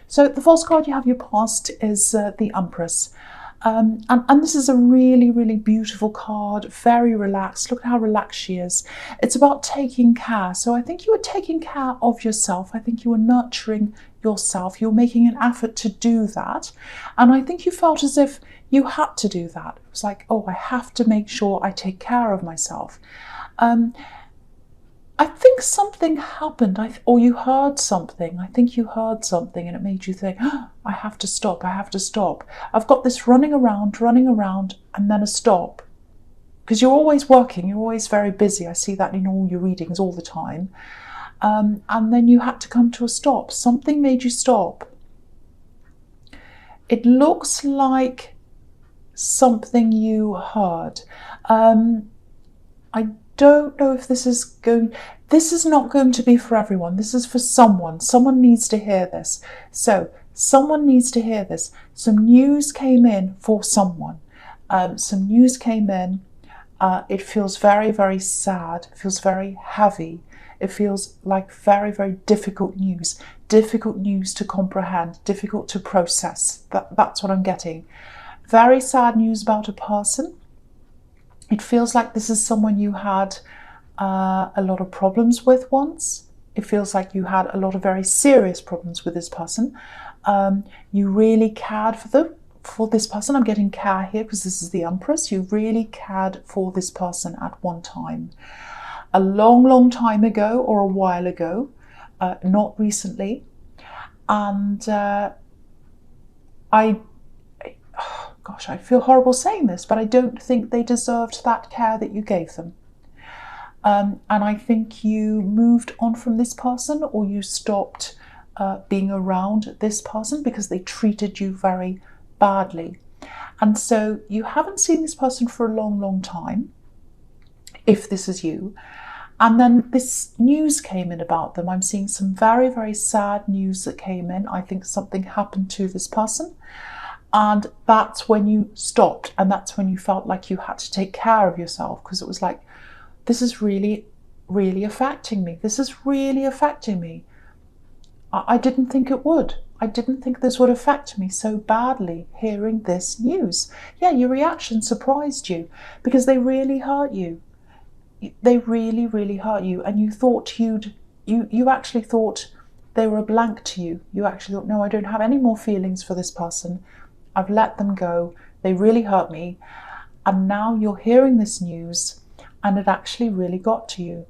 So the false card you have your past is the Empress. And this is a really, really beautiful card, very relaxed. Look at how relaxed she is. It's about taking care. So I think you were taking care of yourself. I think you were nurturing yourself. You were making an effort to do that. And I think you felt as if you had to do that. It was like, oh, I have to make sure I take care of myself. I think something happened, or you heard something. I think you heard something and it made you think, oh, I have to stop, I have to stop. I've got this running around, and then a stop. Because you're always working, you're always very busy. I see that in all your readings all the time. And then you had to come to a stop. Something made you stop. It looks like something you heard. I don't know if this is not going to be for everyone. This is for someone. Someone needs to hear this. So someone needs to hear this. Some news came in for someone. Some news came in. It feels very, very sad. It feels very heavy. It feels like very, very difficult news. Difficult news to comprehend. Difficult to process. That's what I'm getting. Very sad news about a person. It feels like this is someone you had a lot of problems with once. It feels like you had a lot of very serious problems with this person. You really cared for this person. I'm getting care here because this is the Empress. You really cared for this person at one time. A long, long time ago or a while ago, not recently. And gosh, I feel horrible saying this, but I don't think they deserved that care that you gave them. And I think you moved on from this person, or you stopped being around this person because they treated you very badly. And so you haven't seen this person for a long, long time, if this is you. And then this news came in about them. I'm seeing some very, very sad news that came in. I think something happened to this person. And that's when you stopped, and that's when you felt like you had to take care of yourself, because it was like, this is really, really affecting me. This is really affecting me. I didn't think it would. I didn't think this would affect me so badly, hearing this news. Yeah, your reaction surprised you because they really hurt you. They really, really hurt you. And you thought you actually thought they were a blank to you. You actually thought, no, I don't have any more feelings for this person. I've let them go. They really hurt me. And now you're hearing this news and it actually really got to you.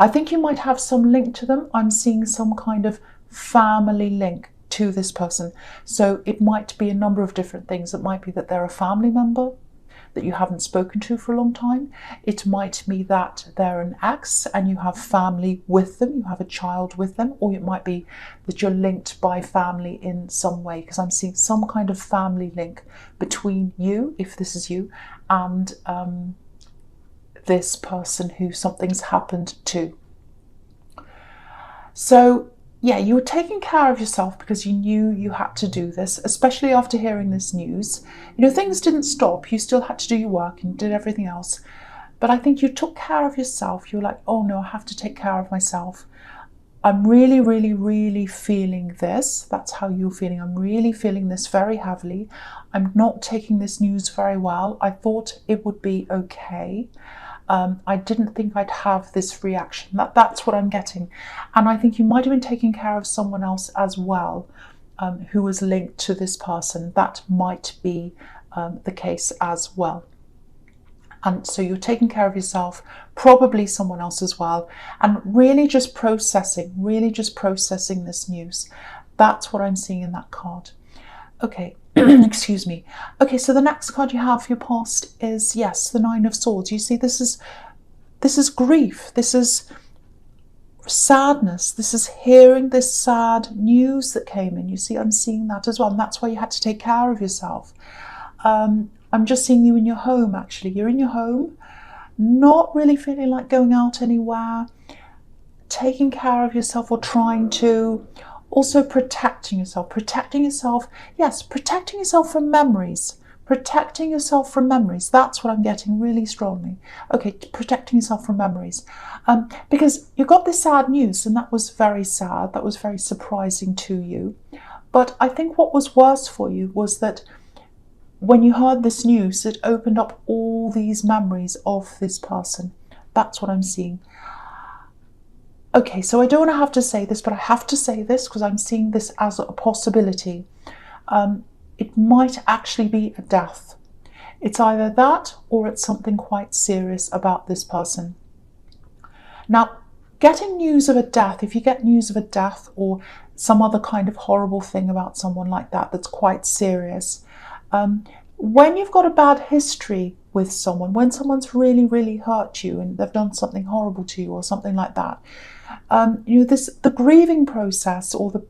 I think you might have some link to them. I'm seeing some kind of family link to this person. So it might be a number of different things. It might be that they're a family member that you haven't spoken to for a long time. It might be that they're an ex and you have family with them, you have a child with them, or it might be that you're linked by family in some way, because I'm seeing some kind of family link between you, if this is you, and this person who something's happened to. So yeah, you were taking care of yourself because you knew you had to do this, especially after hearing this news. You know, things didn't stop. You still had to do your work and did everything else. But I think you took care of yourself. You were like, oh no, I have to take care of myself. I'm really, really, really feeling this. That's how you're feeling. I'm really feeling this very heavily. I'm not taking this news very well. I thought it would be okay. I didn't think I'd have this reaction. That's what I'm getting. And I think you might have been taking care of someone else as well, who was linked to this person. That might be the case as well. And so you're taking care of yourself, probably someone else as well, and really just processing this news. That's what I'm seeing in that card. Okay. Excuse me. Okay, so the next card you have for your past is, yes, the Nine of Swords. You see, this is grief. This is sadness. This is hearing this sad news that came in. You see, I'm seeing that as well, and that's why you had to take care of yourself. I'm just seeing you in your home, actually. You're in your home, not really feeling like going out anywhere, taking care of yourself, or trying to. Also protecting yourself, yes, protecting yourself from memories, protecting yourself from memories. That's what I'm getting really strongly. Okay, protecting yourself from memories. Because you got this sad news, and that was very sad. That was very surprising to you. But I think what was worse for you was that when you heard this news, it opened up all these memories of this person. That's what I'm seeing. Okay, so I don't want to have to say this, but I have to say this because I'm seeing this as a possibility. It might actually be a death. It's either that or it's something quite serious about this person. Now, getting news of a death, if you get news of a death or some other kind of horrible thing about someone like that that's quite serious, when you've got a bad history with someone, when someone's really, really hurt you and they've done something horrible to you or something like that, the grieving process or the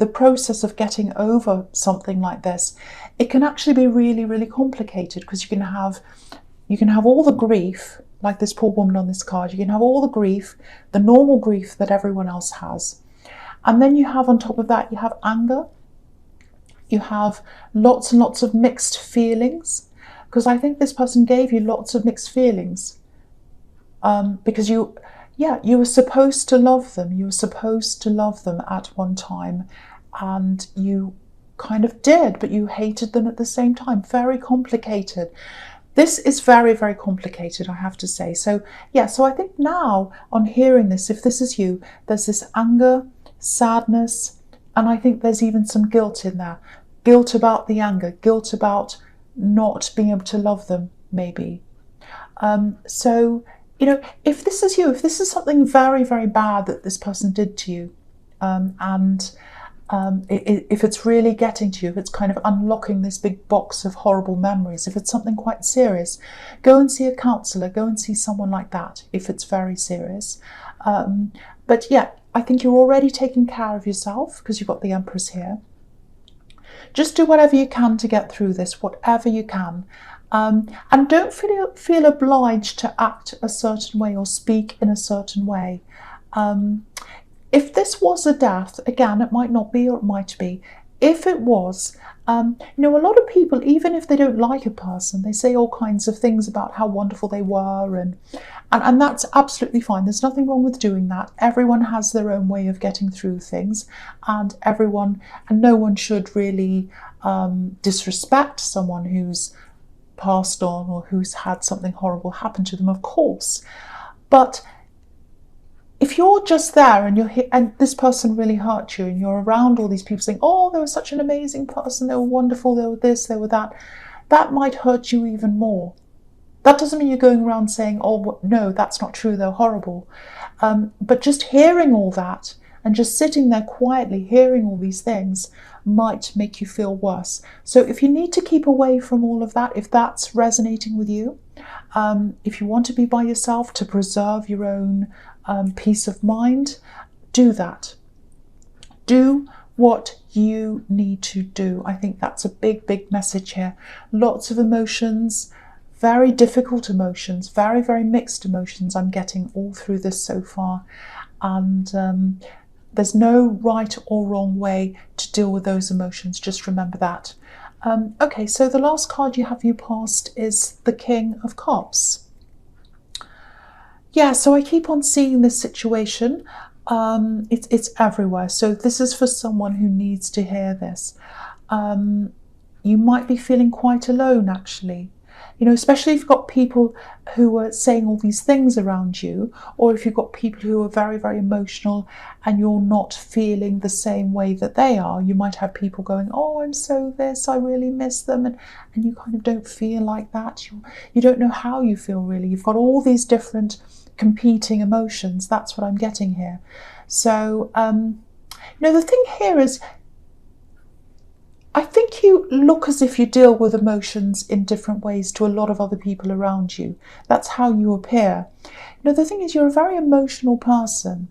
process of getting over something like this, it can actually be really, really complicated because you can have all the grief, like this poor woman on this card. You can have all the grief, the normal grief that everyone else has. And then you have on top of that, you have anger. You have lots and lots of mixed feelings, because I think this person gave you lots of mixed feelings because you were supposed to love them. You were supposed to love them at one time, and you kind of did, but you hated them at the same time. Very complicated. This is very, very complicated, I have to say. So I think now on hearing this, if this is you, there's this anger, sadness, and I think there's even some guilt in there. Guilt about the anger, guilt about not being able to love them, maybe. If this is you, if this is something very, very bad that this person did to you, if it's really getting to you, if it's kind of unlocking this big box of horrible memories, if it's something quite serious, go and see a counsellor, go and see someone like that if it's very serious. But yeah, I think you're already taking care of yourself because you've got the Empress here. Just do whatever you can to get through this, whatever you can. And don't feel obliged to act a certain way or speak in a certain way. If this was a death, again, it might not be or it might be. If it was, a lot of people, even if they don't like a person, they say all kinds of things about how wonderful they were, and that's absolutely fine. There's nothing wrong with doing that. Everyone has their own way of getting through things, and no one should really disrespect someone who's passed on or who's had something horrible happen to them, of course. But if you're just there and this person really hurt you and you're around all these people saying, oh, they were such an amazing person, they were wonderful, they were this, they were that, that might hurt you even more. That doesn't mean you're going around saying, oh, no, that's not true, they're horrible. But just hearing all that and just sitting there quietly hearing all these things might make you feel worse. So if you need to keep away from all of that, if that's resonating with you, if you want to be by yourself to preserve your own peace of mind, do that. Do what you need to do. I think that's a big, big message here. Lots of emotions, very difficult emotions, very, very mixed emotions I'm getting all through this so far. And there's no right or wrong way to deal with those emotions. Just remember that. Okay, so the last card you have passed is the King of Cups. Yeah, so I keep on seeing this situation. It's everywhere. So this is for someone who needs to hear this. You might be feeling quite alone, actually. Especially if you've got people who are saying all these things around you, or if you've got people who are very, very emotional and you're not feeling the same way that they are. You might have people going, oh, I'm so this, I really miss them. And you kind of don't feel like that. You don't know how you feel, really. You've got all these different competing emotions. That's what I'm getting here. So, the thing here is, I think you look as if you deal with emotions in different ways to a lot of other people around you. That's how you appear. The thing is, you're a very emotional person,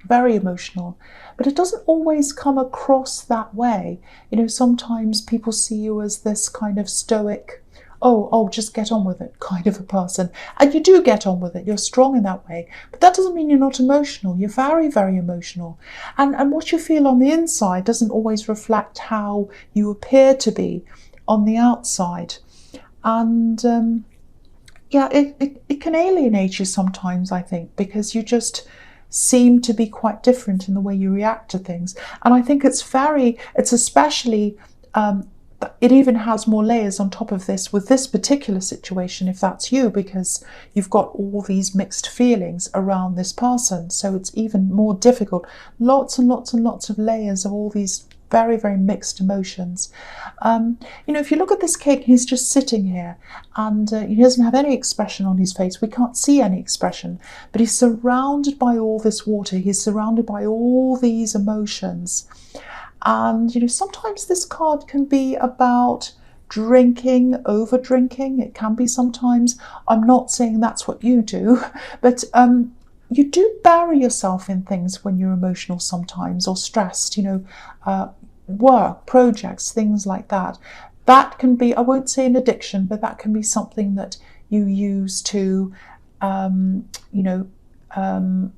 very emotional, but it doesn't always come across that way. Sometimes people see you as this kind of stoic, oh, just get on with it kind of a person. And you do get on with it. You're strong in that way. But that doesn't mean you're not emotional. You're very, very emotional. And what you feel on the inside doesn't always reflect how you appear to be on the outside. And yeah, it can alienate you sometimes, I think, because you just seem to be quite different in the way you react to things. And I think it's especially, it even has more layers on top of this with this particular situation, if that's you, because you've got all these mixed feelings around this person. So it's even more difficult. Lots and lots and lots of layers of all these very, very mixed emotions. If you look at this king, he's just sitting here and he doesn't have any expression on his face. We can't see any expression, but he's surrounded by all this water. He's surrounded by all these emotions. And, sometimes this card can be about drinking, over drinking. It can be sometimes. I'm not saying that's what you do, but you do bury yourself in things when you're emotional sometimes, or stressed, work, projects, things like that. That can be, I won't say an addiction, but that can be something that you use to,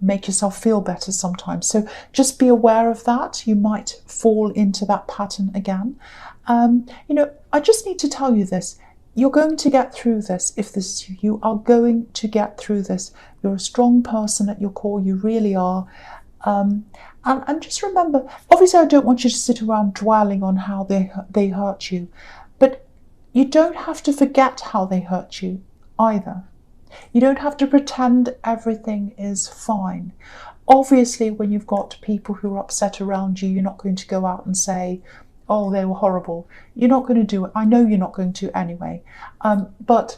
make yourself feel better sometimes. So just be aware of that. You might fall into that pattern again. I just need to tell you this. You're going to get through this. If this is you, you are going to get through this. You're a strong person at your core. You really are. And just remember, obviously I don't want you to sit around dwelling on how they hurt you, but you don't have to forget how they hurt you either. You don't have to pretend everything is fine. Obviously, when you've got people who are upset around you, you're not going to go out and say, oh, they were horrible. You're not going to do it. I know you're not going to anyway. But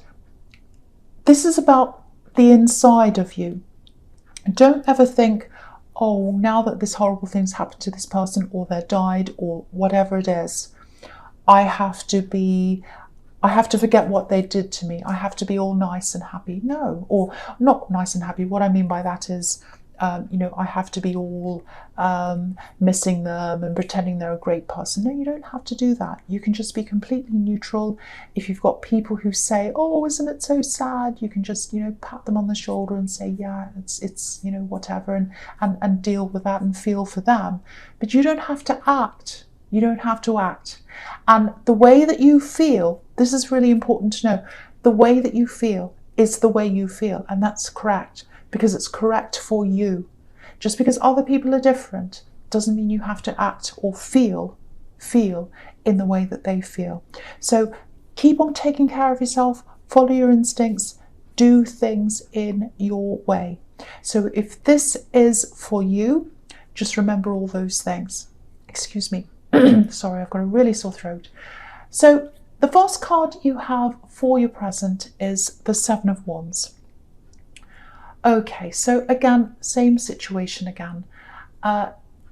this is about the inside of you. Don't ever think, oh, now that this horrible thing's happened to this person, or they died, or whatever it is, I have to forget what they did to me. I have to be all nice and happy. No, or not nice and happy. What I mean by that is, I have to be all missing them and pretending they're a great person. No, you don't have to do that. You can just be completely neutral. If you've got people who say, oh, isn't it so sad? You can just, pat them on the shoulder and say, yeah, it's whatever, and deal with that and feel for them. But you don't have to act. You don't have to act. And the way that you feel, this is really important to know, the way that you feel is the way you feel, and that's correct. Because it's correct for you. Just because other people are different doesn't mean you have to act or feel in the way that they feel. So keep on taking care of yourself, follow your instincts, do things in your way. So if this is for you, just remember all those things. Excuse me. Sorry, I've got a really sore throat. So the first card you have for your present is the Seven of Wands. Okay, so again, same situation again.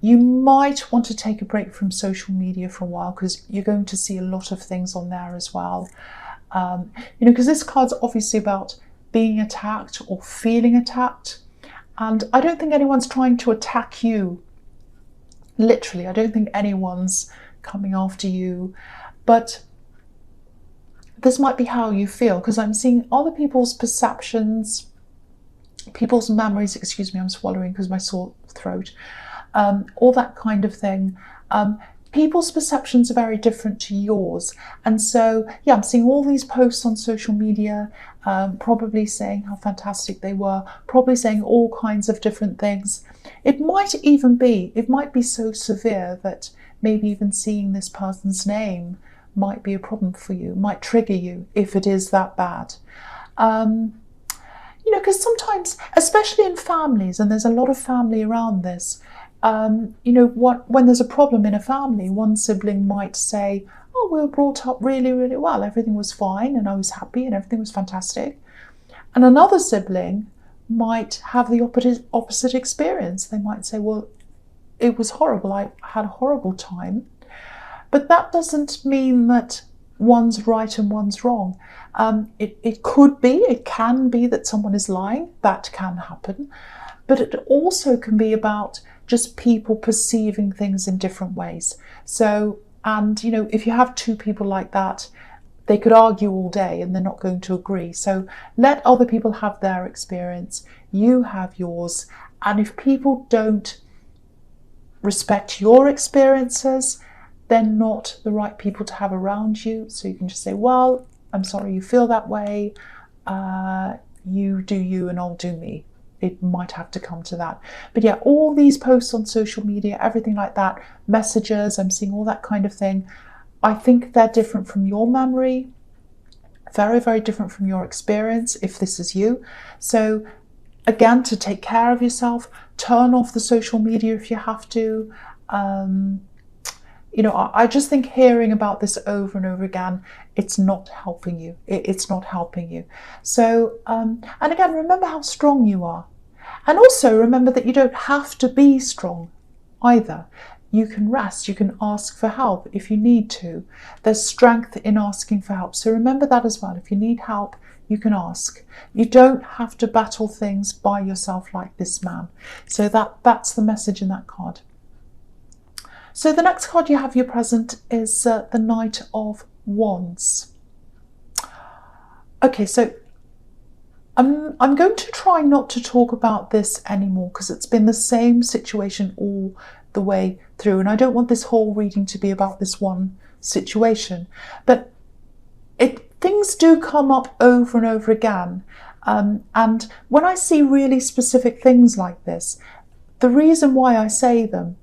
You might want to take a break from social media for a while, because you're going to see a lot of things on there as well. Because this card's obviously about being attacked or feeling attacked. And I don't think anyone's trying to attack you. Literally, I don't think anyone's coming after you. But this might be how you feel, because I'm seeing other people's perceptions, people's memories, excuse me, I'm swallowing because of my sore throat, all that kind of thing. People's perceptions are very different to yours. And so, yeah, I'm seeing all these posts on social media, probably saying how fantastic they were, probably saying all kinds of different things. It might be so severe that maybe even seeing this person's name might be a problem for you, might trigger you if it is that bad. Because sometimes, especially in families, and there's a lot of family around this, when there's a problem in a family, one sibling might say, oh, we were brought up really, really well. Everything was fine and I was happy and everything was fantastic. And another sibling might have the opposite experience. They might say, well, it was horrible. I had a horrible time. But that doesn't mean that one's right and one's wrong. It can be that someone is lying. That can happen. But it also can be about just people perceiving things in different ways. So, and if you have two people like that, they could argue all day and they're not going to agree. So let other people have their experience. You have yours. And if people don't respect your experiences, they're not the right people to have around you. So you can just say, well, I'm sorry you feel that way. You do you and I'll do me. It might have to come to that. But yeah, all these posts on social media, everything like that, messages, I'm seeing all that kind of thing. I think they're different from your memory. Very, very different from your experience, if this is you. So again, to take care of yourself, turn off the social media if you have to. I just think hearing about this over and over again, it's not helping you. It's not helping you. So, and again, remember how strong you are. And also remember that you don't have to be strong either. You can rest, you can ask for help if you need to. There's strength in asking for help. So remember that as well. If you need help, you can ask. You don't have to battle things by yourself like this man. So that's the message in that card. So the next card you have your present is the Knight of Wands. Okay, so I'm going to try not to talk about this anymore because it's been the same situation all the way through, and I don't want this whole reading to be about this one situation. But things do come up over and over again, and when I see really specific things like this, the reason why I say them,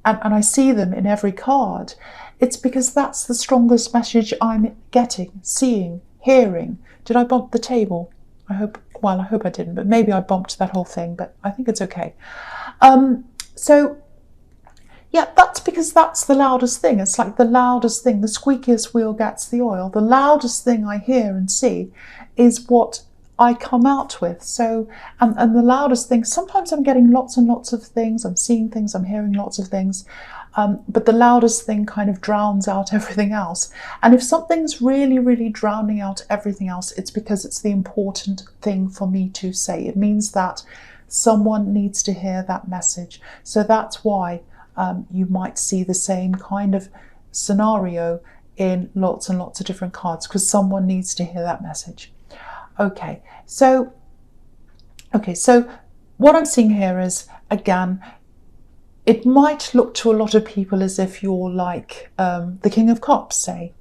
and I see them in every card, it's because that's the strongest message I'm getting, seeing, hearing. Did I bump the table? I hope I didn't, but maybe I bumped that whole thing, but I think it's okay. So yeah, that's because that's the loudest thing. It's like the loudest thing, the squeakiest wheel gets the oil. The loudest thing I hear and see is what I come out with. So, and the loudest thing, sometimes I'm getting lots and lots of things, I'm seeing things, I'm hearing lots of things, but the loudest thing kind of drowns out everything else. And if something's really, really drowning out everything else, it's because it's the important thing for me to say. It means that someone needs to hear that message. So that's why you might see the same kind of scenario in lots and lots of different cards, because someone needs to hear that message. Okay, so what I'm seeing here is, again, it might look to a lot of people as if you're like the King of Cups, say,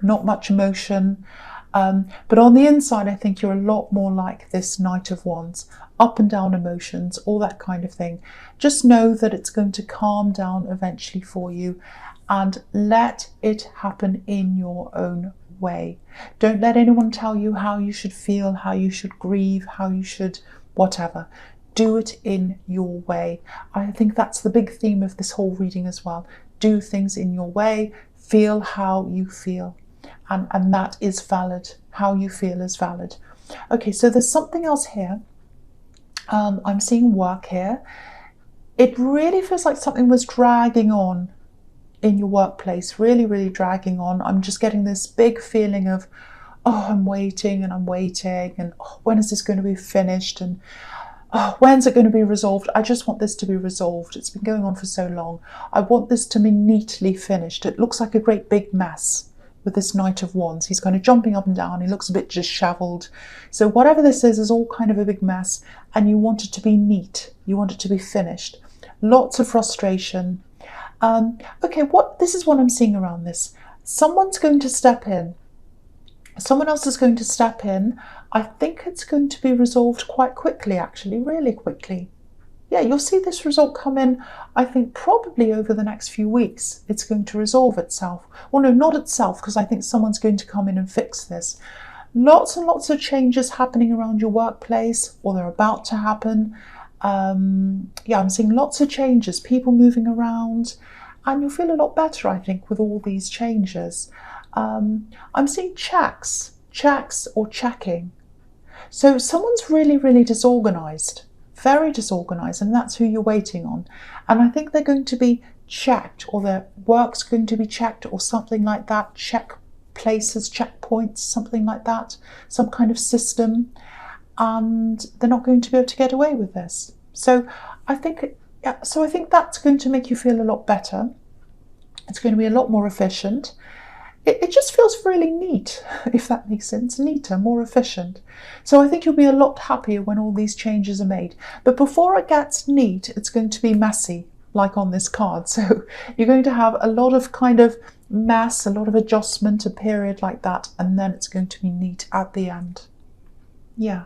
not much emotion, but on the inside I think you're a lot more like this Knight of Wands, up and down emotions, all that kind of thing. Just know that it's going to calm down eventually for you, and let it happen in your own way. Don't let anyone tell you how you should feel, how you should grieve, how you should whatever. Do it in your way. I think that's the big theme of this whole reading as well. Do things in your way, feel how you feel, and that is valid. How you feel is valid. Okay, so there's something else here. I'm seeing work here. It really feels like something was dragging on in your workplace, really, really dragging on. I'm just getting this big feeling of, oh, I'm waiting and oh, when is this going to be finished, and oh, when's it going to be resolved? I just want this to be resolved. It's been going on for so long. I want this to be neatly finished. It looks like a great big mess with this Knight of Wands. He's kind of jumping up and down. He looks a bit disheveled. So whatever this is all kind of a big mess, and you want it to be neat. You want it to be finished. Lots of frustration. Okay, this is what I'm seeing around this. Someone's going to step in. Someone else is going to step in. I think it's going to be resolved quite quickly, actually, really quickly. Yeah, you'll see this result come in, I think, probably over the next few weeks. It's going to resolve itself. Well, no, not itself, because I think someone's going to come in and fix this. Lots and lots of changes happening around your workplace, or they're about to happen. Yeah, I'm seeing lots of changes, people moving around, and you'll feel a lot better, I think, with all these changes. I'm seeing checks or checking. So someone's really, really disorganized, very disorganized, and that's who you're waiting on. And I think they're going to be checked, or their work's going to be checked, or something like that. Check places, checkpoints, something like that, some kind of system. And they're not going to be able to get away with this. So I think that's going to make you feel a lot better. It's going to be a lot more efficient. It just feels really neat, if that makes sense. Neater, more efficient. So I think you'll be a lot happier when all these changes are made. But before it gets neat, it's going to be messy. like on this card. So you're going to have a lot of kind of mess, a lot of adjustment, a period like that, and then it's going to be neat at the end. Yeah.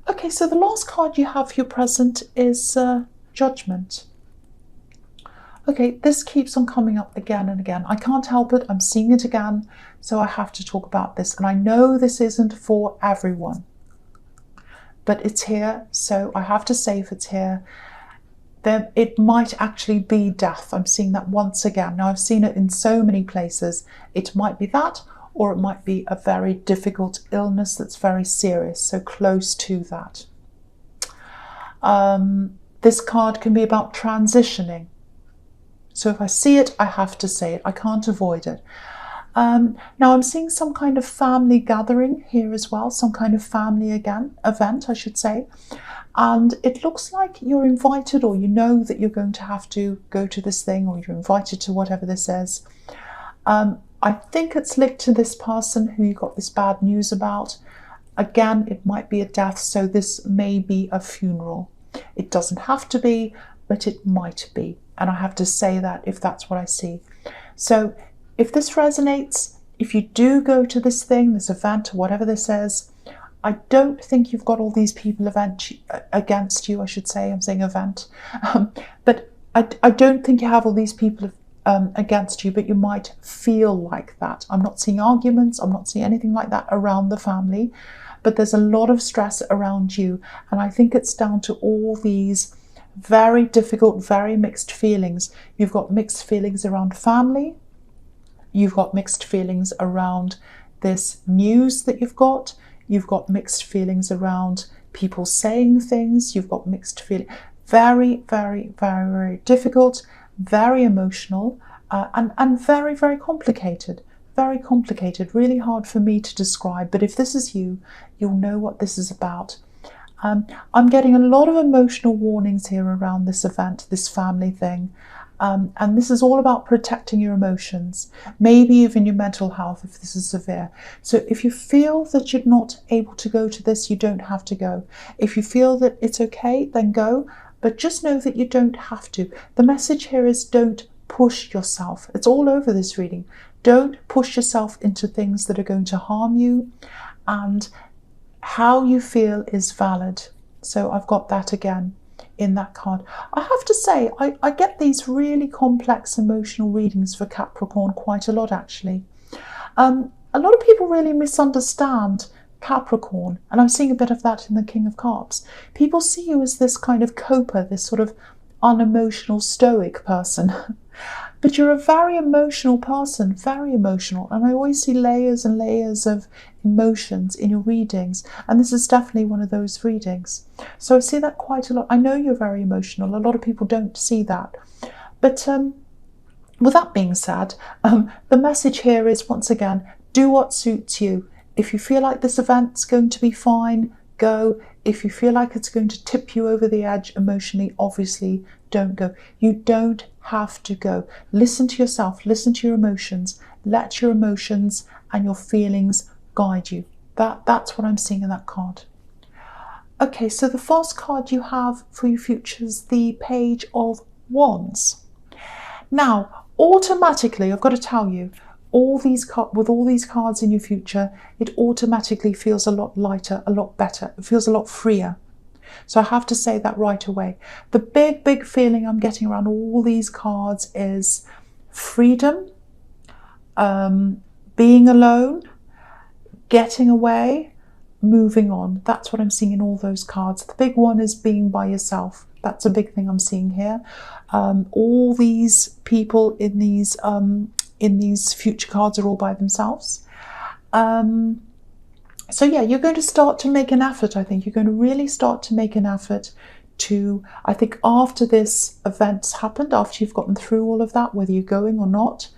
Okay, so the last card you have for your present is Judgment. Okay, this keeps on coming up again and again. I can't help it, I'm seeing it again, so I have to talk about this. And I know this isn't for everyone, but it's here, so I have to say if it's here, then it might actually be death. I'm seeing that once again. Now, I've seen it in so many places. It might be that, or it might be a very difficult illness that's very serious, so close to that. This card can be about transitioning. So if I see it, I have to say it. I can't avoid it. Now I'm seeing some kind of family gathering here as well, some kind of family event, I should say. And it looks like you're invited, or you know that you're going to have to go to this thing, or you're invited to whatever this is. I think it's linked to this person who you got this bad news about. Again, it might be a death, so this may be a funeral. It doesn't have to be, but it might be. And I have to say that if that's what I see. So if this resonates, if you do go to this thing, this event, or whatever this is, I don't think you've got all these people against you, I should say. I'm saying event. But I don't think you have all these people against you, but you might feel like that. I'm not seeing arguments. I'm not seeing anything like that around the family. But there's a lot of stress around you. And I think it's down to all these very difficult, very mixed feelings. You've got mixed feelings around family. You've got mixed feelings around this news that you've got. You've got mixed feelings around people saying things. You've got mixed feelings. Very, very, very, very difficult, very emotional, and very, very complicated. Very complicated, really hard for me to describe. But if this is you, you'll know what this is about. I'm getting a lot of emotional warnings here around this event, this family thing. And this is all about protecting your emotions, maybe even your mental health if this is severe. So if you feel that you're not able to go to this, you don't have to go. If you feel that it's okay, then go. But just know that you don't have to. The message here is don't push yourself. It's all over this reading. Don't push yourself into things that are going to harm you. And how you feel is valid. So I've got that again in that card. I have to say, I get these really complex emotional readings for Capricorn quite a lot, actually. A lot of people really misunderstand Capricorn, and I'm seeing a bit of that in the King of Cups. People see you as this kind of coper, this sort of unemotional, stoic person. But you're a very emotional person, very emotional. And I always see layers and layers of emotions in your readings. And this is definitely one of those readings. So I see that quite a lot. I know you're very emotional. A lot of people don't see that. But with that being said, the message here is, once again, do what suits you. If you feel like this event's going to be fine, go. If you feel like it's going to tip you over the edge emotionally, obviously don't go. You don't have to go. Listen to yourself, listen to your emotions, let your emotions and your feelings guide you. That's what I'm seeing in that card. Okay, so the first card you have for your future is the Page of Wands. Now, automatically, I've got to tell you, with all these cards in your future, it automatically feels a lot lighter, a lot better. It feels a lot freer. So I have to say that right away. The big feeling I'm getting around all these cards is freedom, being alone, getting away, moving on. That's what I'm seeing in all those cards. The big one is being by yourself. That's a big thing I'm seeing here. All these people in these future cards are all by themselves. So yeah, you're going to start to make an effort, I think. You're going to really start to make an effort to, I think after this event's happened, after you've gotten through all of that, whether you're going or not,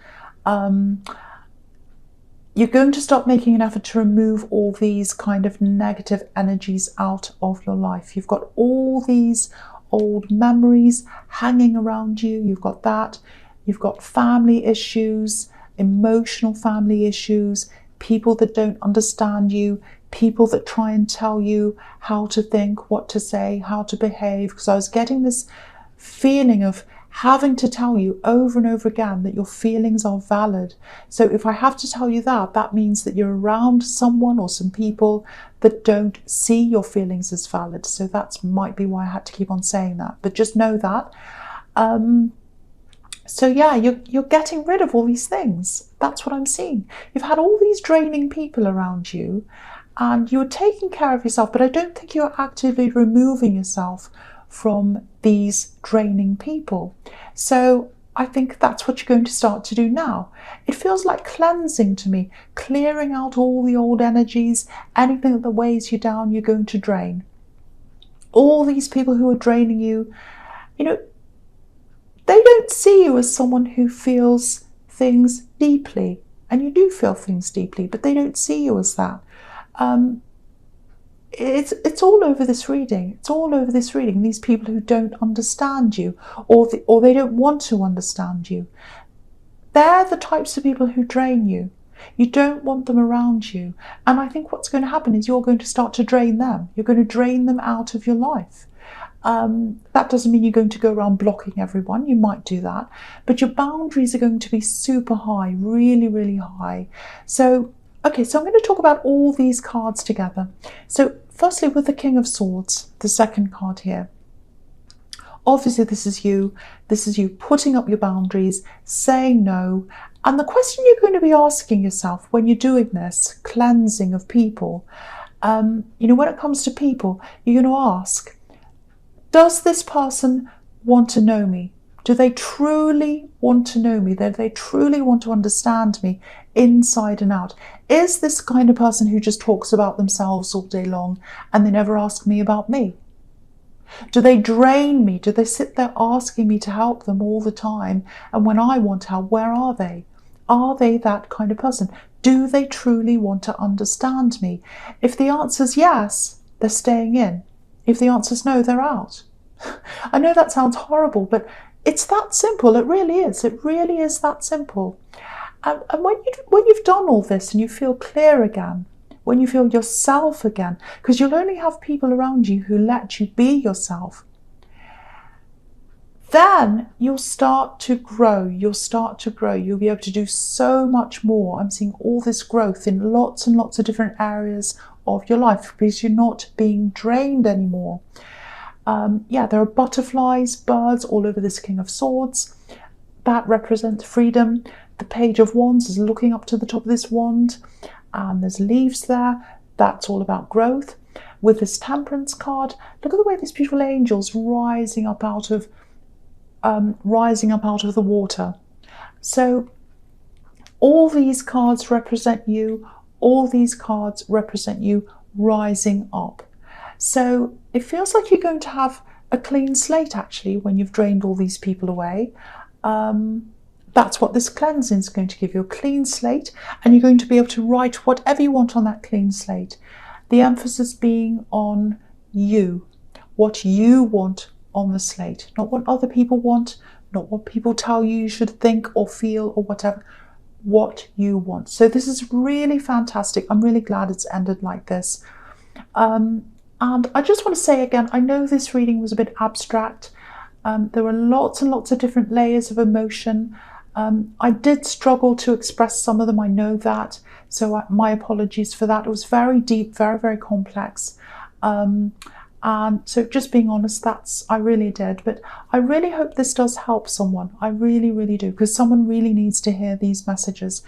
you're going to start making an effort to remove all these kind of negative energies out of your life. You've got all these old memories hanging around you. You've got that. You've got family issues, emotional family issues, people that don't understand you, people that try and tell you how to think, what to say, how to behave. Because I was getting this feeling of having to tell you over and over again that your feelings are valid. So if I have to tell you that, that means that you're around someone or some people that don't see your feelings as valid. So that might be why I had to keep on saying that. But just know that. So yeah, you're getting rid of all these things. That's what I'm seeing. You've had all these draining people around you and you're taking care of yourself, but I don't think you're actively removing yourself from these draining people. So I think that's what you're going to start to do now. It feels like cleansing to me, clearing out all the old energies, anything that weighs you down, you're going to drain. All these people who are draining you, you know, they don't see you as someone who feels things deeply. And you do feel things deeply, but they don't see you as that. It's all over this reading. It's all over this reading. These people who don't understand you, or they don't want to understand you. They're the types of people who drain you. You don't want them around you. And I think what's going to happen is you're going to start to drain them. You're going to drain them out of your life. That doesn't mean you're going to go around blocking everyone. You might do that. But your boundaries are going to be super high, really, really high. So, okay, so I'm going to talk about all these cards together. So, firstly, with the King of Swords, the second card here. Obviously, this is you. This is you putting up your boundaries, saying no. And the question you're going to be asking yourself when you're doing this cleansing of people, when it comes to people, you're going to ask, does this person want to know me? Do they truly want to know me? Do they truly want to understand me inside and out? Is this kind of person who just talks about themselves all day long and they never ask me about me? Do they drain me? Do they sit there asking me to help them all the time? And when I want help, where are they? Are they that kind of person? Do they truly want to understand me? If the answer is yes, they're staying in. If the answer is no, they're out. I know that sounds horrible, but it's that simple. It really is. It really is that simple. And when you've done all this and you feel clear again, when you feel yourself again, because you'll only have people around you who let you be yourself, then you'll start to grow. You'll start to grow. You'll be able to do so much more. I'm seeing all this growth in lots and lots of different areas of your life because you're not being drained anymore. There are butterflies, birds all over this King of Swords. That represents freedom. The Page of Wands is looking up to the top of this wand. There's leaves there. That's all about growth. With this Temperance card, look at the way these beautiful angels rising up out of the water. So all these cards represent you. All these cards represent you rising up. So it feels like you're going to have a clean slate actually when you've drained all these people away. That's what this cleansing is going to give you, a clean slate, and you're going to be able to write whatever you want on that clean slate. The emphasis being on you, what you want on the slate, not what other people want, not what people tell you you should think or feel or whatever, what you want. So this is really fantastic. I'm really glad it's ended like this. And I just want to say again, I know this reading was a bit abstract. There were lots and lots of different layers of emotion. I did struggle to express some of them, I know that. So my apologies for that. It was very deep, very, very complex. And so just being honest, I really did. But I really hope this does help someone. I really, really do, because someone really needs to hear these messages.